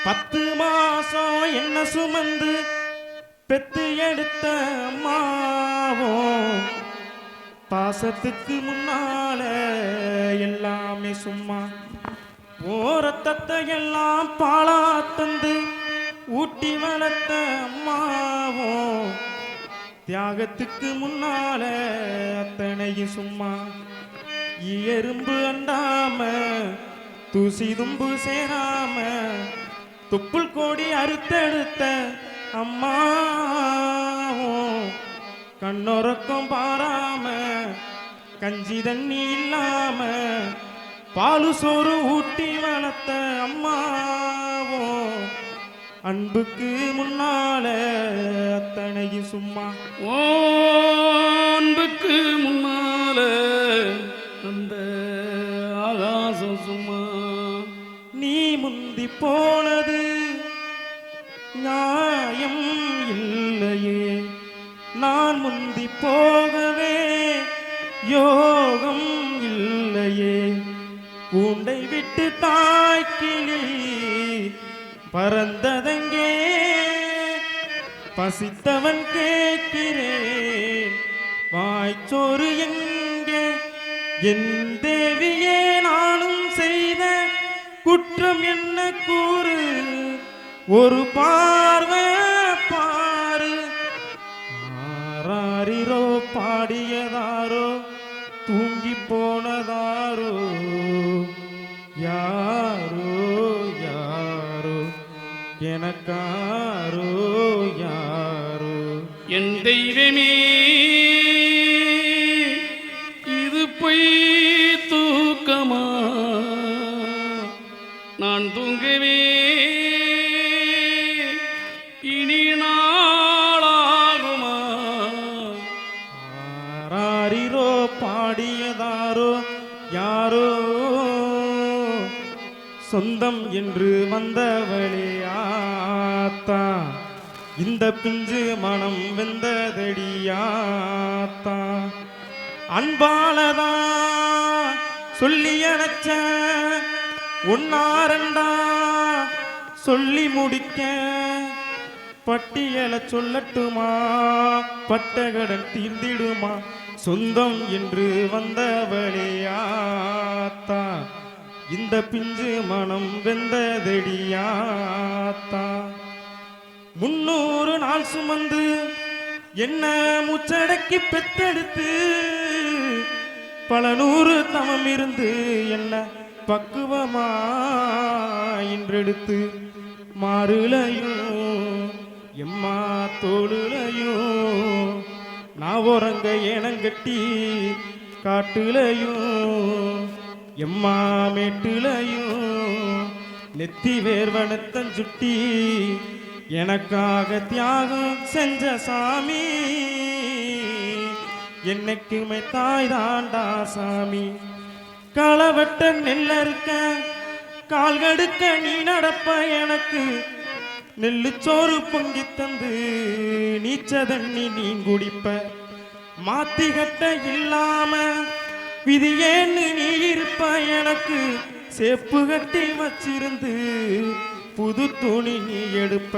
10 மாசம் என்ன சுமந்து பெத்து எடுத்த அம்மாவோ பாசத்துக்கு முன்னால எல்லாமே சும்மா. ஓரத்தத்தை எல்லாம் பாலா தந்து ஊட்டி வளர்த்த அம்மாவோ தியாகத்துக்கு முன்னால அத்தனையும் சும்மா. எறும்பு அண்டாம தூசி தும்பு சேராம துப்புள் கோடி அறுத்தெடுத்த அம்மாவோ கண்ணொறக்கம் பாராம கஞ்சி தண்ணி இல்லாம பாலு சோறு ஊட்டி வளர்த்த அம்மாவோ அன்புக்கு முன்னால அத்தனையும் சும்மா. ஓ அன்புக்கு முன்னால அந்த ஆகாசம் சும்மா. நீ முந்தி போனது நியாயம் இல்லையே, நான் முந்தி போகவே யோகம் இல்லையே. கூண்டை விட்டு தாய்க்கிளி பறந்ததங்கே பசித்தவன் கேட்கிறேன் வாய்ச்சோறு எங்கே. என் தேவியே நானும் செய்த குற்றம் என்ன கூறு, ஒரு பார்வை பாரு. ஆராரிரோ பாடியதாரோ தூங்கி போனதாரோ யாரோ யாரோ எனக்காரோ யாரோ. என் தெய்வமே இது பொய் தூக்கமா, நான் தூங்கவே இனி நாளாகுமா. ஆராரிரோ பாடியதாரோ யாரோ சொந்தம் என்று வந்தவளே ஆத்தா, இந்த பிஞ்சு மனம் வெந்ததடியாத்தா. அன்பாலதா சொல்லி அணைச்ச ஒன்னாரண்டா சொல்லி முடிக்க பட்டியலை சொல்லட்டுமா, பட்டகடன் தீர்ந்திடுமா. சொந்தம் என்று வந்தவளே ஆத்தா, இந்த பிஞ்சு மனம் வெந்ததடியாத்தா. 300 நாள் சுமந்து என்ன முச்சடக்கி பெத்தெடுத்து பல நூறு தவம் இருந்து என்ன பக்குவமா இன்றெடுத்து மாறுலையும் எம்மா தோளுலையும் நான் உறங்க ஏனங்கட்டி காட்டுலையும் எம்மா மேட்டுலையும் நெத்தி வேர்வனத்தன் சுட்டி எனக்காக தியாகம் செஞ்ச சாமி. என்னைக்குமே தாய் தாண்டா சாமி. களவட்ட நெல்லறுக்க கால்கடுக்க நீ நடப்ப எனக்கு நெல்லு சோறு பொங்கி தந்து நீச்ச தண்ணி நீ குடிப்ப. மாத்திகட்ட இல்லாம விதியேன்னு நீ இருப்ப எனக்கு சேப்பு கட்டி வச்சிருந்து புது துணி நீ எடுப்ப.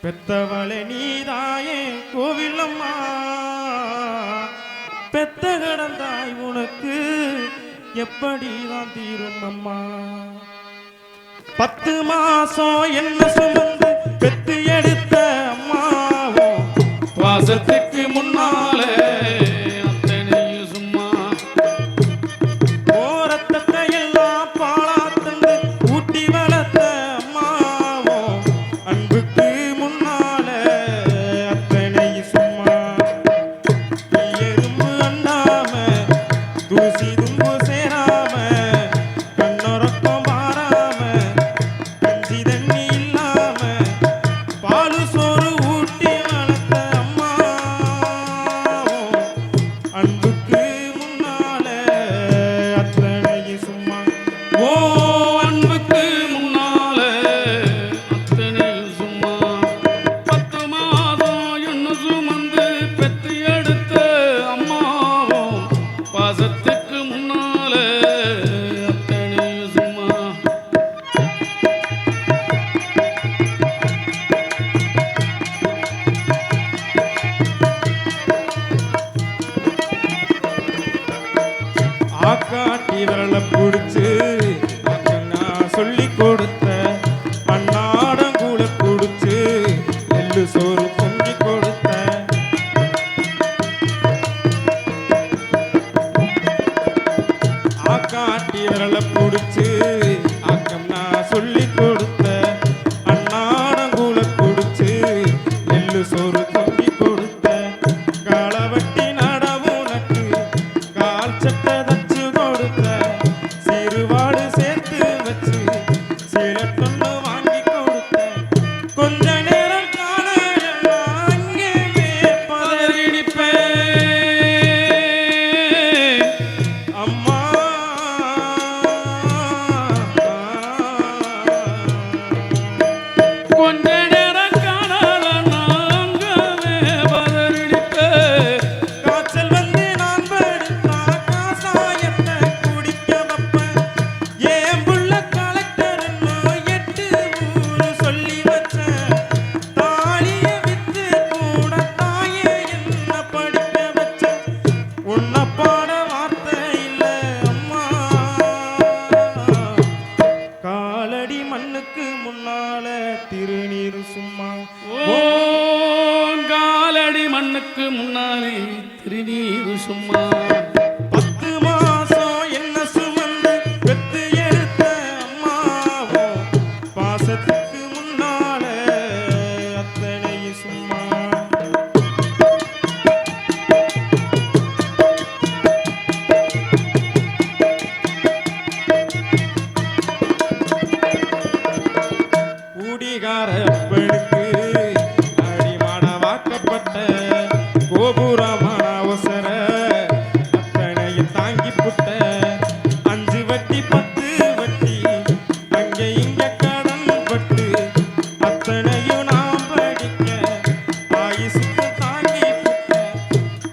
பெத்தவளை நீதாயே கோவிலம்மா, பெத்த கடந்தாய் உனக்கு எப்படிதான் தீரும் அம்மா. 10 மாசம் என்ன சுமந்து பெத்து எடுத்த அம்மாவோ வாசத்துக்கு முன்னால அத்தனையும் சும்மா. ஓரத்தத்தை எல்லாம் பாலா தந்து ஊட்டி வளர்த்த அம்மாவோ அன்புக்கு முன்னால அத்தனையும் சும்மா. எறும்பு அண்டாம தூசி தும்பு சேராம கண்ணொறக்கம் பாராம கஞ்சி தண்ணி இல்லாம பாலு சோறு ஊட்டி வளர்த்த அம்மா. மண்ணுக்கு முன்னால திருநீர் சும்மா ஓ காலடி மண்ணுக்கு முன்னாலே திருநீரு சும்மா 10 மாசம் என்ன சுமந்து பெத்து எடுத்த அம்மாவோ பாசத்துக்கு முன்னால அத்தனை சும்மா கூடிகார அப்பனுக்கு அடிமான வாக்கப்பட்ட கோபுரமான அவசர அத்தனையை தாங்கி புட்ட 5 வட்டி 10 வட்டி அங்கே இங்க கடன் பட்டு அத்தனையும் நாம் படிக்க ஆயுசுக்கு தாங்கி புட்ட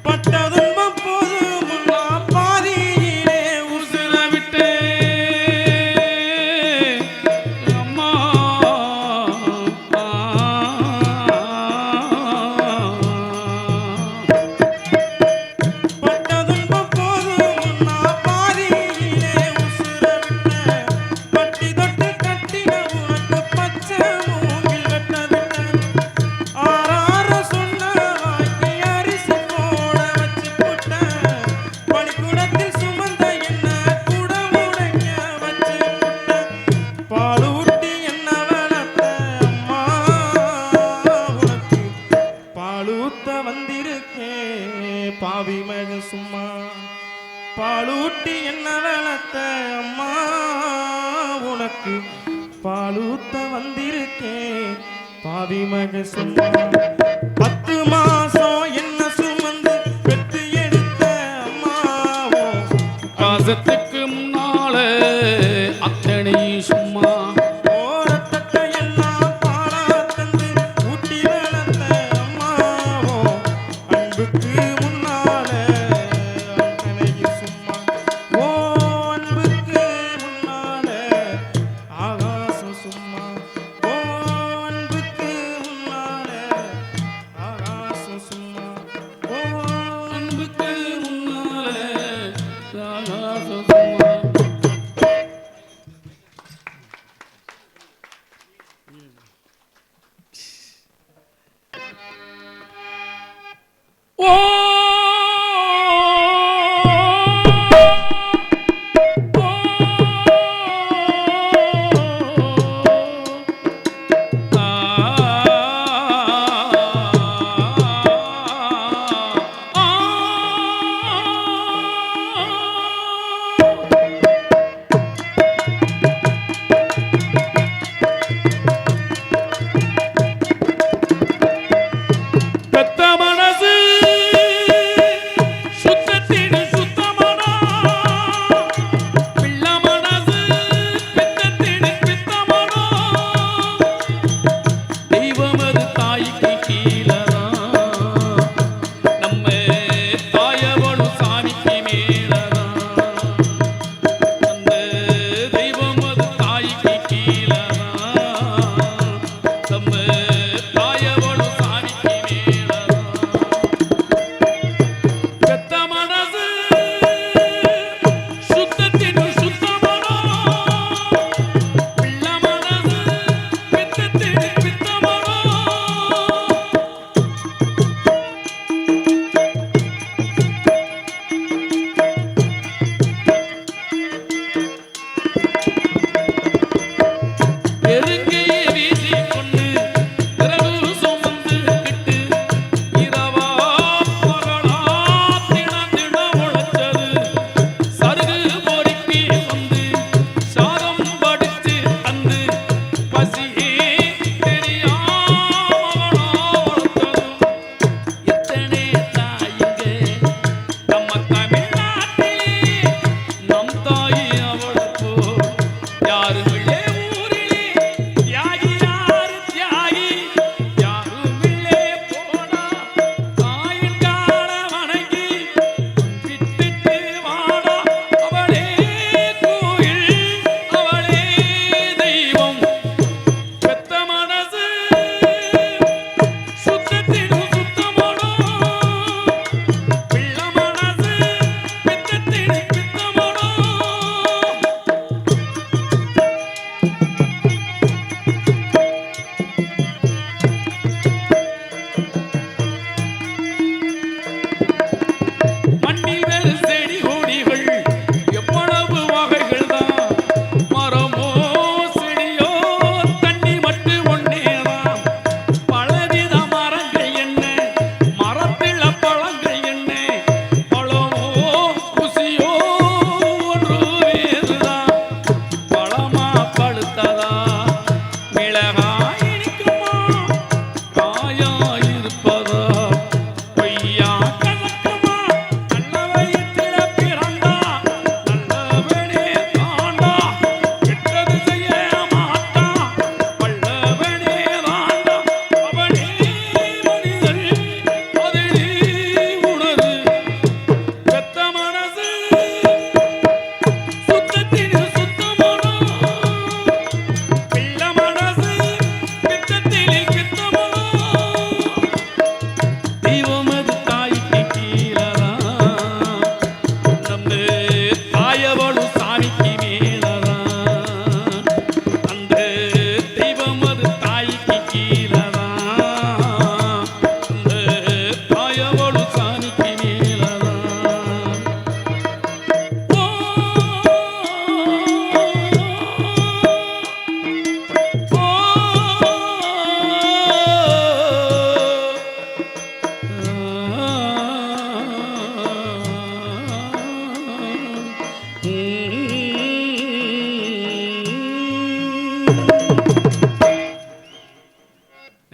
பட்ட துன்பம் போதும் முன்னா பாதியிலே உசுர விட்டே அம்மா பட்ட துன்பம் போதும் முன்னா பாதியிலே உசுர விட்ட பட்டி தொட்டு கட்டின உனக்கு பச்சை மூங்கில் வெட்ட விட்ட ஆறார சொன்ன வாய்க்கு அரிசி போட வச்சு புட்ட பனிக்குடத்தில் சுமந்த என்ன கூட உடைக்க வச்சு புட்ட பாலூட்டி என்ன வளர்த்த அம்மா உனக்கு பாலூத்த வந்திருக்கேன் பாவி மக சும்மா பாலூட்டி என்ன வளர்த்த அம்மா உனக்கு பாலூத்த வந்திருக்கேன் பாவி மக சும்மா 10 மாசம் என்ன சுமந்து பெற்று எடுத்த அம்மாவோ பாசத்துக்கு முன்னாலே அத்தனை சும்மா ஓரத்தத்தை எல்லாம் பாலா தந்து ஊட்டி வளர்த்த அம்மாவோ அன்புக்கு முன்னால அத்தனையும் சும்மா ஓ அன்புக்கு முன்னால ஆகாசம் சும்மா ஓ அன்புக்கு முன்னால ஆகாசம் சும்மா ஓ அன்புக்கு முன்னாலே ஆகாசம் சும்மா ஓ பெத்த மனசு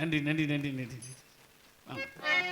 நன்றி நன்றி நன்றி நன்றி ஆமாம்